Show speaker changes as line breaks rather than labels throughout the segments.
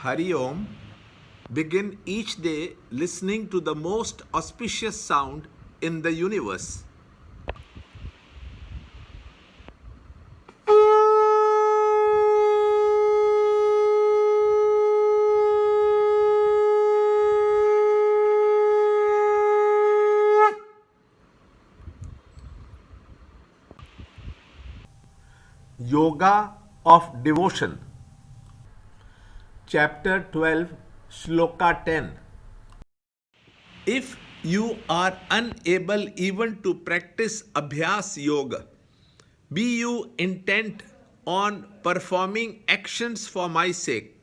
Hari Om. Begin each day listening to the most auspicious sound in the universe. Yoga of Devotion. Chapter 12, Shloka 10. If you are unable even to practice Abhyas Yoga, be you intent on performing actions for my sake.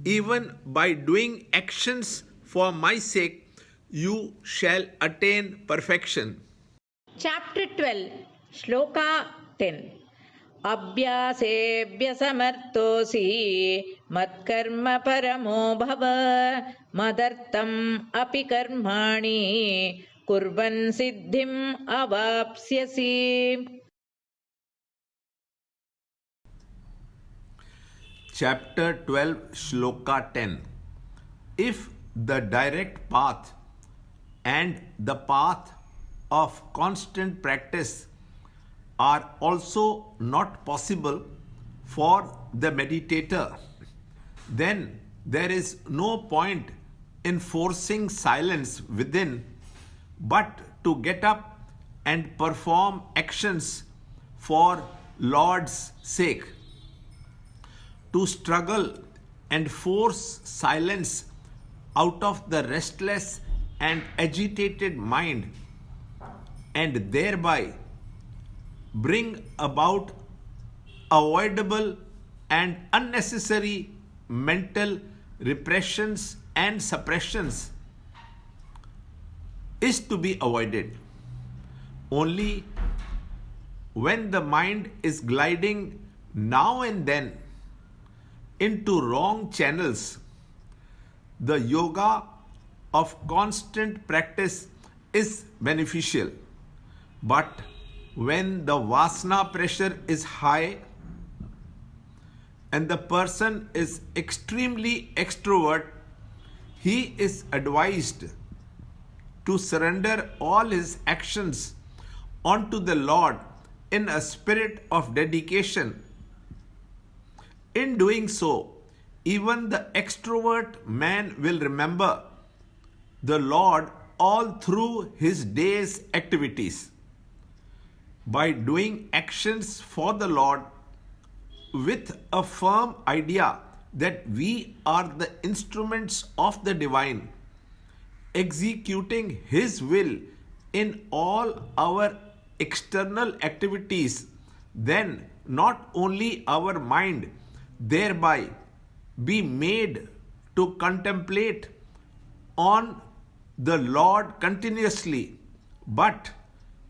Even by doing actions for my sake, you shall attain perfection.
Chapter 12, Shloka 10. अभ्यासेऽभ्यसमर्थोऽसि मत्कर्म परमो भव मदर्थम् अपि कर्माणि कुर्वन् सिद्धिम् अवाप्स्यसि.
Chapter 12, Shloka 10. If the direct path and the path of constant practice are also not possible for the meditator, then there is no point in forcing silence within, but to get up and perform actions for Lord's sake. To struggle and force silence out of the restless and agitated mind and thereby bring about avoidable and unnecessary mental repressions and suppressions is to be avoided. Only when the mind is gliding now and then into wrong channels, the yoga of constant practice is beneficial. But when the Vasana pressure is high and the person is extremely extrovert, he is advised to surrender all his actions onto the Lord in a spirit of dedication. In doing so, even the extrovert man will remember the Lord all through his day's activities. By doing actions for the Lord with a firm idea that we are the instruments of the divine, executing his will in all our external activities, then not only our mind thereby be made to contemplate on the Lord continuously, but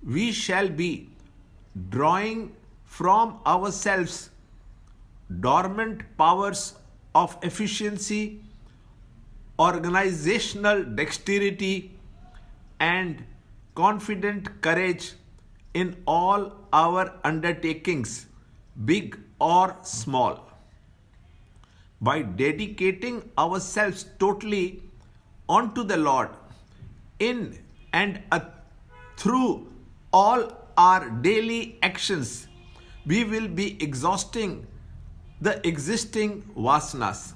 we shall be drawing from ourselves dormant powers of efficiency, organizational dexterity, and confident courage in all our undertakings, big or small. By dedicating ourselves totally onto the Lord in and through all our daily actions, we will be exhausting the existing vasanas.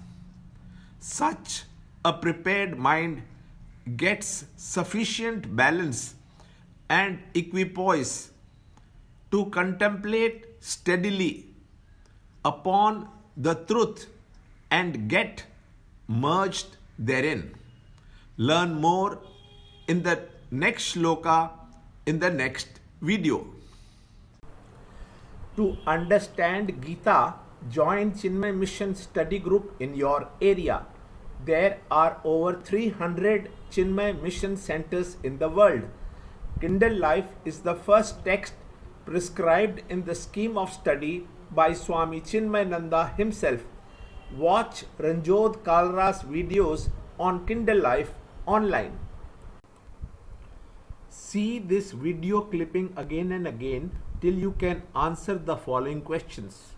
Such a prepared mind gets sufficient balance and equipoise to contemplate steadily upon the truth and get merged therein. Learn more in the next shloka in the next video. To understand Gita, join Chinmaya Mission study group in your area. There are over 300 Chinmaya Mission centers in the world. Kindle Life is the first text prescribed in the scheme of study by Swami Chinmayananda himself. Watch Ranjod Kalra's videos on Kindle Life online. See this video clipping again and again till you can answer the following questions.